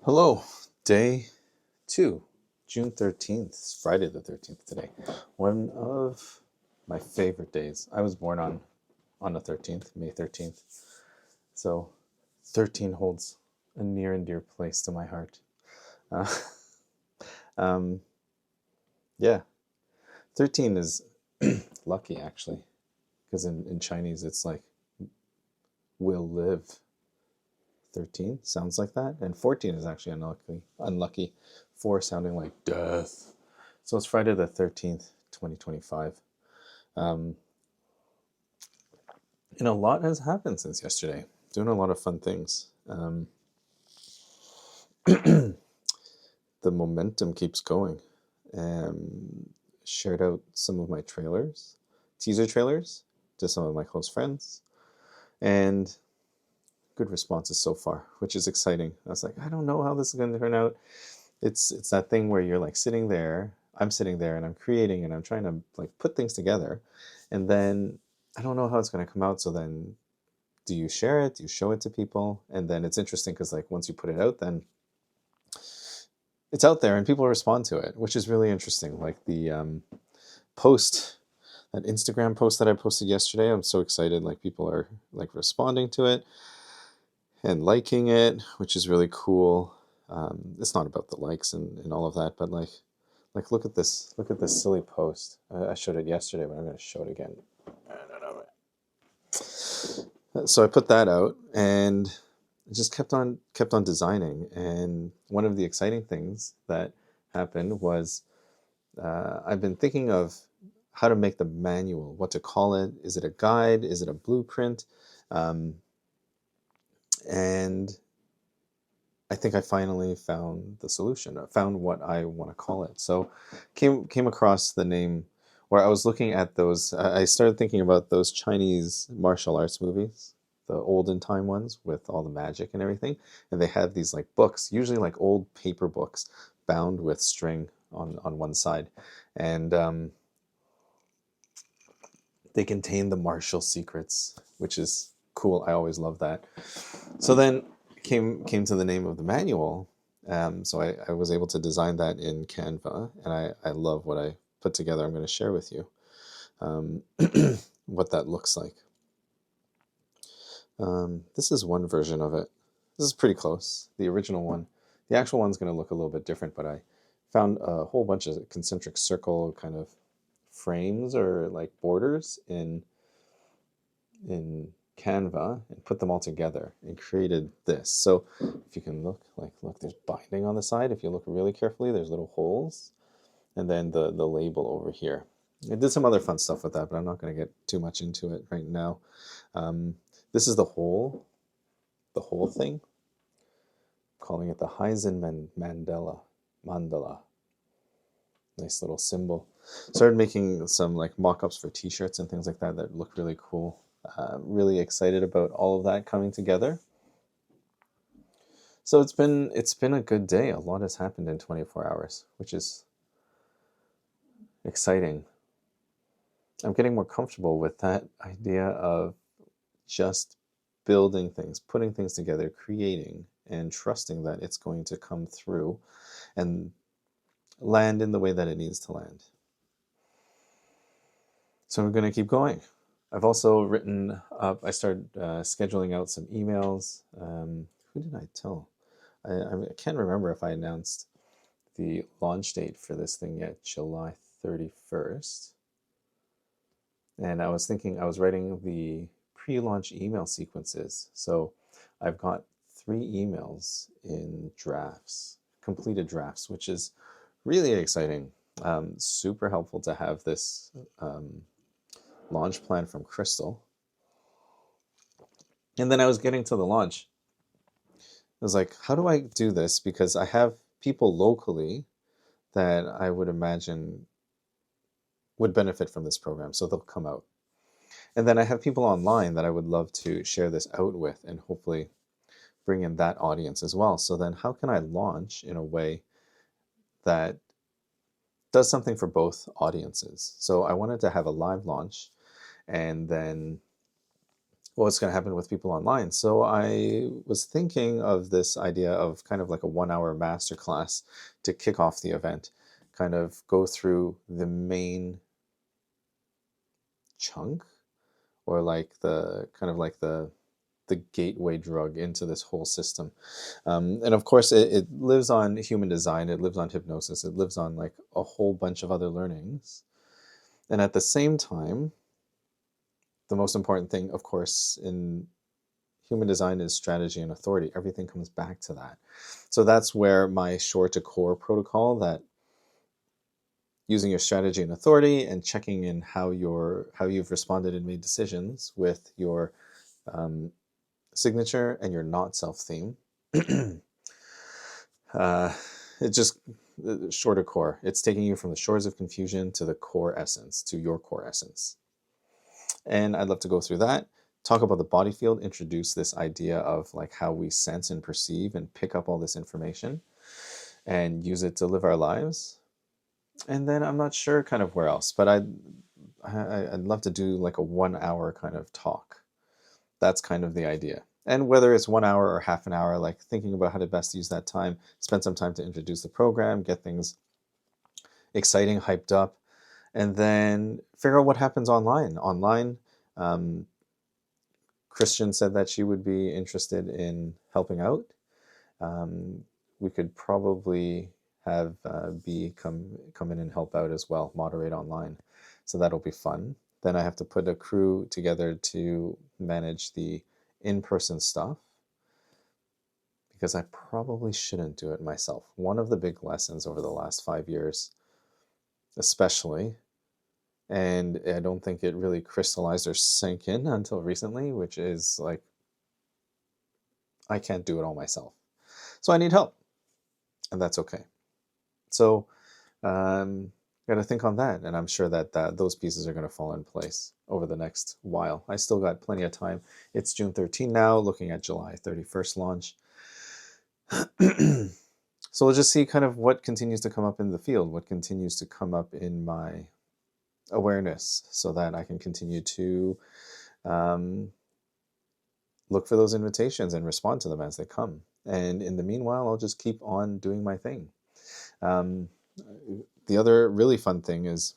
Hello, day 2, June 13th. It's Friday the 13th today. One of my favorite days. I was born on the 13th, May 13th. So 13 holds a near and dear place to my heart. Uh, um, yeah, 13 is lucky actually, because in Chinese it's like will live. 13 sounds like that, and 14 is actually unlucky, 4 sounding like death. So it's Friday the 13th, 2025. um, and a lot has happened since yesterday. Doing a lot of fun things. The momentum keeps going. Shared out some of my teaser trailers, to some of my close friends, and good responses so far, which is exciting. I was like, I don't know how this is going to turn out. It's that thing where you're like sitting there, I'm sitting there and I'm creating and I'm trying to like put things together, and then I don't know how it's going to come out. So then do you share it? Do you show it to people? And then it's interesting because like once you put it out, then it's out there and people respond to it, which is really interesting. Like the post, that Instagram post that I posted yesterday, I'm so excited. Like people are like responding to it and liking it, which is really cool. It's not about the likes and all of that, but like look at this silly post. I showed it yesterday, but I'm going to show it again. So I put that out and just kept on designing. And one of the exciting things that happened was I've been thinking of how to make the manual, what to call it. Is it a guide? Is it a blueprint? And I think I finally found the solution. I found what I want to call it. So came across the name where I was looking at those. I started thinking about those Chinese martial arts movies, the olden time ones with all the magic and everything. And they have these like books, usually like old paper books bound with string on one side. And they contain the martial secrets, which is cool. I always love that. So then came to the name of the manual. So I was able to design that in Canva, and I love what I put together. I'm going to share with you what that looks like. This is one version of it. This is pretty close. The original one. The actual one's going to look a little bit different, but I found a whole bunch of concentric circle kind of frames or like borders in Canva and put them all together and created this. So if you can look, there's binding on the side. If you look really carefully, there's little holes, and then the label over here. I did some other fun stuff with that, but I'm not going to get too much into it right now. This is the whole thing. I'm calling it the Haizhen mandala. Nice little symbol. Started making some like mock-ups for t-shirts and things like that that look really cool. Really excited about all of that coming together. So it's been a good day. A lot has happened in 24 hours, which is exciting. I'm getting more comfortable with that idea of just building things, putting things together, creating, and trusting that it's going to come through and land in the way that it needs to land. So I'm going to keep going. I've also written up, I started scheduling out some emails. Who did I tell? I can't remember if I announced the launch date for this thing yet, July 31st. And I was writing the pre-launch email sequences. So I've got 3 emails in drafts, completed drafts, which is really exciting. Super helpful to have this launch plan from Crystal. And then I was getting to the launch. I was like, how do I do this? Because I have people locally that I would imagine would benefit from this program, so they'll come out. And then I have people online that I would love to share this out with and hopefully bring in that audience as well. So then how can I launch in a way that does something for both audiences? So I wanted to have a live launch and then what's going to happen with people online. So I was thinking of this idea of kind of like a 1 hour masterclass to kick off the event, kind of go through the main chunk, or like the kind of like the gateway drug into this whole system. And of course, it lives on human design, it lives on hypnosis, it lives on like a whole bunch of other learnings. And at the same time, the most important thing, of course, in human design is strategy and authority. Everything comes back to that. So that's where my shore to core protocol, that using your strategy and authority and checking in how you've responded and made decisions with your signature and your not self theme. It just shore to core. It's taking you from the shores of confusion to the core essence, to your core essence. And I'd love to go through that, talk about the body field, introduce this idea of like how we sense and perceive and pick up all this information and use it to live our lives. And then I'm not sure kind of where else, but I'd love to do like a 1 hour kind of talk. That's kind of the idea. And whether it's 1 hour or half an hour, like thinking about how to best use that time, spend some time to introduce the program, get things exciting, hyped up, and then figure out what happens online. Christian said that she would be interested in helping out. We could probably have B come in and help out as well, moderate online. So that'll be fun. Then I have to put a crew together to manage the in-person stuff, because I probably shouldn't do it myself. One of the big lessons over the last 5 years, especially, and I don't think it really crystallized or sank in until recently, which is like, I can't do it all myself. So I need help, and that's okay. So got to think on that, and I'm sure that those pieces are going to fall in place over the next while. I still got plenty of time. It's June 13 now, looking at July 31st launch. So we'll just see kind of what continues to come up in the field, what continues to come up in my awareness, so that I can continue to look for those invitations and respond to them as they come. And in the meanwhile, I'll just keep on doing my thing. The other really fun thing is,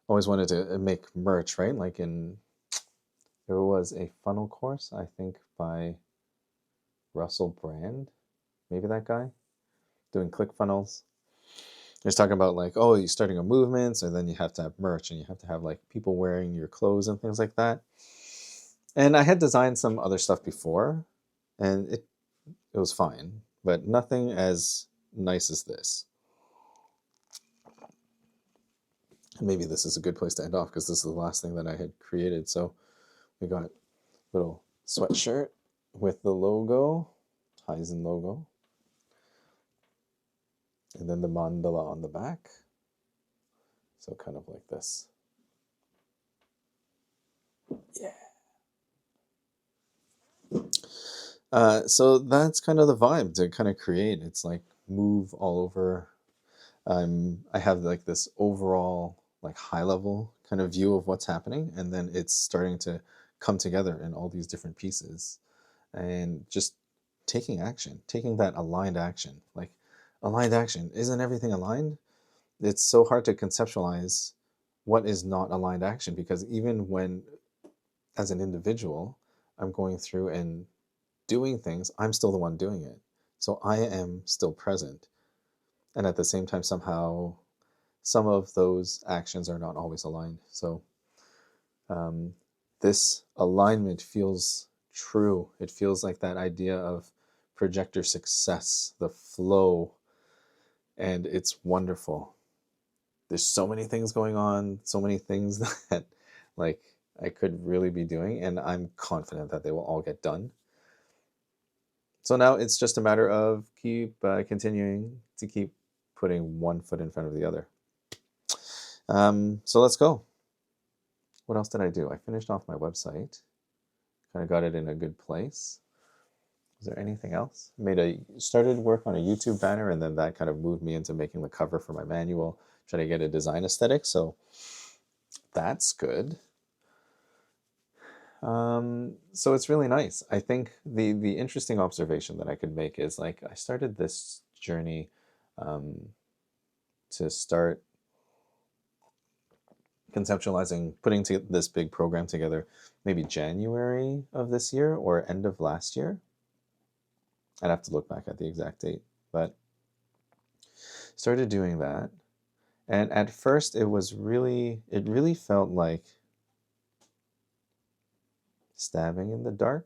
always wanted to make merch, right? Like there was a funnel course, I think by Russell Brand, maybe that guy, doing ClickFunnels. He's talking about like, oh, you're starting a movement, so then you have to have merch and you have to have like people wearing your clothes and things like that. And I had designed some other stuff before, and it was fine, but nothing as nice as this. And maybe this is a good place to end off, because this is the last thing that I had created. So we got a little sweatshirt with the logo, Haizhen logo, and then the mandala on the back. So kind of like this. Yeah. So that's kind of the vibe to kind of create. It's like move all over. I have like this overall like high level kind of view of what's happening, and then it's starting to come together in all these different pieces, and just taking action, taking that aligned action. Like, aligned action, isn't everything aligned? It's so hard to conceptualize what is not aligned action, because even when as an individual I'm going through and doing things, I'm still the one doing it. So I am still present. And at the same time, somehow, some of those actions are not always aligned. So this alignment feels true. It feels like that idea of projector success, the flow, and it's wonderful. There's so many things going on, so many things that like I could really be doing, and I'm confident that they will all get done. So now it's just a matter of continuing to keep putting one foot in front of the other. So let's go. What else did I do? I finished off my website. Kind of got it in a good place. Is there anything else? Started work on a YouTube banner, and then that kind of moved me into making the cover for my manual, trying to get a design aesthetic. So that's good. So it's really nice. I think the interesting observation that I could make is like I started this journey um, to start conceptualizing putting this big program together maybe January of this year or end of last year. I'd have to look back at the exact date, but started doing that. And at first it really felt like stabbing in the dark,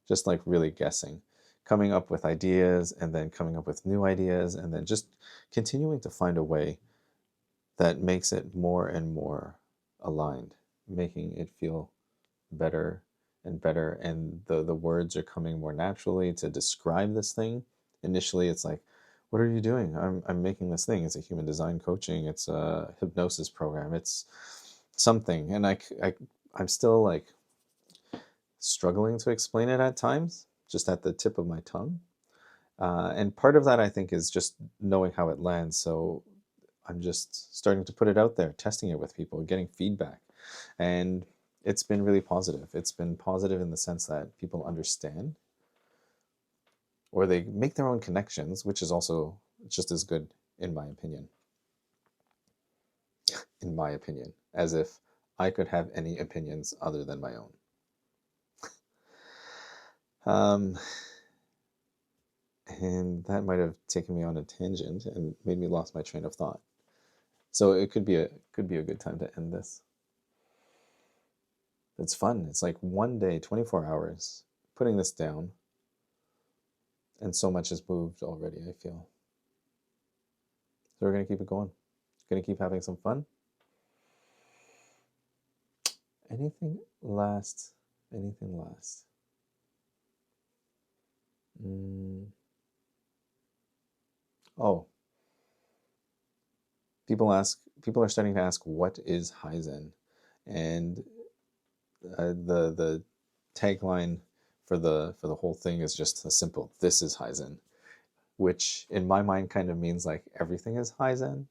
just like really guessing, coming up with ideas and then coming up with new ideas and then just continuing to find a way that makes it more and more aligned, making it feel better and better. And the words are coming more naturally to describe this thing. Initially, it's like, what are you doing? I'm making this thing. It's a human design coaching. It's a hypnosis program. It's something. And I'm still like struggling to explain it at times, just at the tip of my tongue. And part of that, I think, is just knowing how it lands. So I'm just starting to put it out there, testing it with people, getting feedback. And it's been really positive. It's been positive in the sense that people understand or they make their own connections, which is also just as good, in my opinion. In my opinion, as if I could have any opinions other than my own. And that might have taken me on a tangent and made me lost my train of thought. So it could be a good time to end this. It's fun. It's like one day, 24 hours, putting this down, and so much has moved already, I feel. So we're going to keep it going. Going to keep having some fun. Anything last? Anything last? Oh, people are starting to ask, what is Haizhen? And the tagline for the whole thing is just a simple, this is Haizhen, which in my mind kind of means like everything is Haizhen.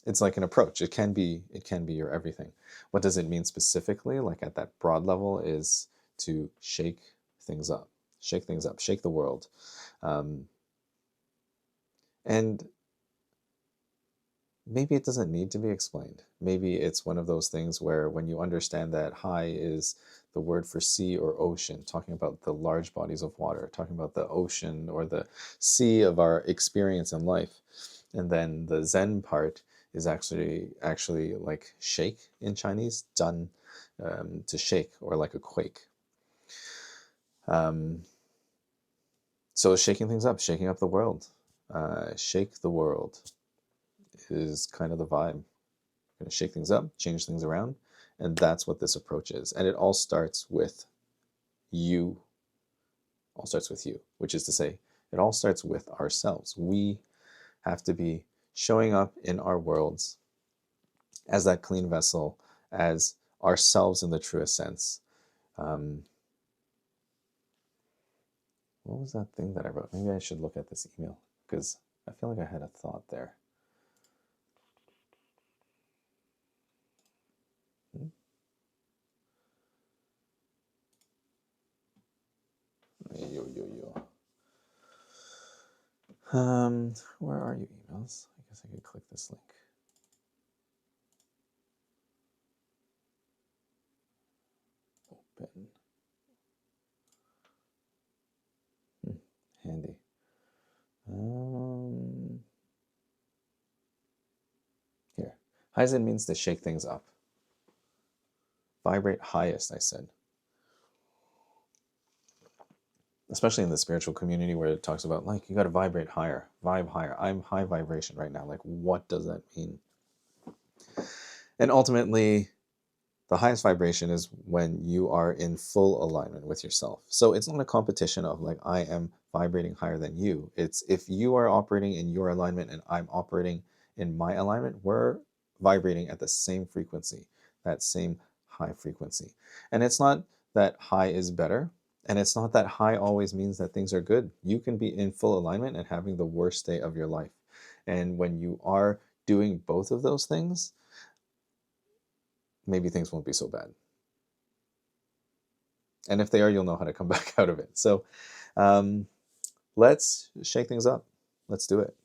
It's like an approach. It can be your everything. What does it mean specifically? Like at that broad level is to shake things up, shake the world. And maybe it doesn't need to be explained. Maybe it's one of those things where when you understand that Hai is the word for sea or ocean, talking about the large bodies of water, talking about the ocean or the sea of our experience in life. And then the Zen part is actually like shake in Chinese, zhan, to shake, or like a quake. So shaking things up, shaking up the world. Shake the world is kind of the vibe. Going to shake things up, change things around, and that's what this approach is. And it all starts with you. All starts with you, which is to say, it all starts with ourselves. We have to be showing up in our worlds as that clean vessel, as ourselves in the truest sense. What was that thing that I wrote? Maybe I should look at this email because I feel like I had a thought there. Where are you, emails? I guess I could click this link. Open. Handy. Here. Haizhen means to shake things up. Vibrate highest, I said. Especially in the spiritual community where it talks about, like, you got to vibrate higher, vibe higher. I'm high vibration right now. Like, what does that mean? And ultimately, the highest vibration is when you are in full alignment with yourself. So it's not a competition of like, I am vibrating higher than you. It's if you are operating in your alignment and I'm operating in my alignment, we're vibrating at the same frequency, that same high frequency. And it's not that high is better. And it's not that high always means that things are good. You can be in full alignment and having the worst day of your life. And when you are doing both of those things, maybe things won't be so bad. And if they are, you'll know how to come back out of it. So let's shake things up. Let's do it.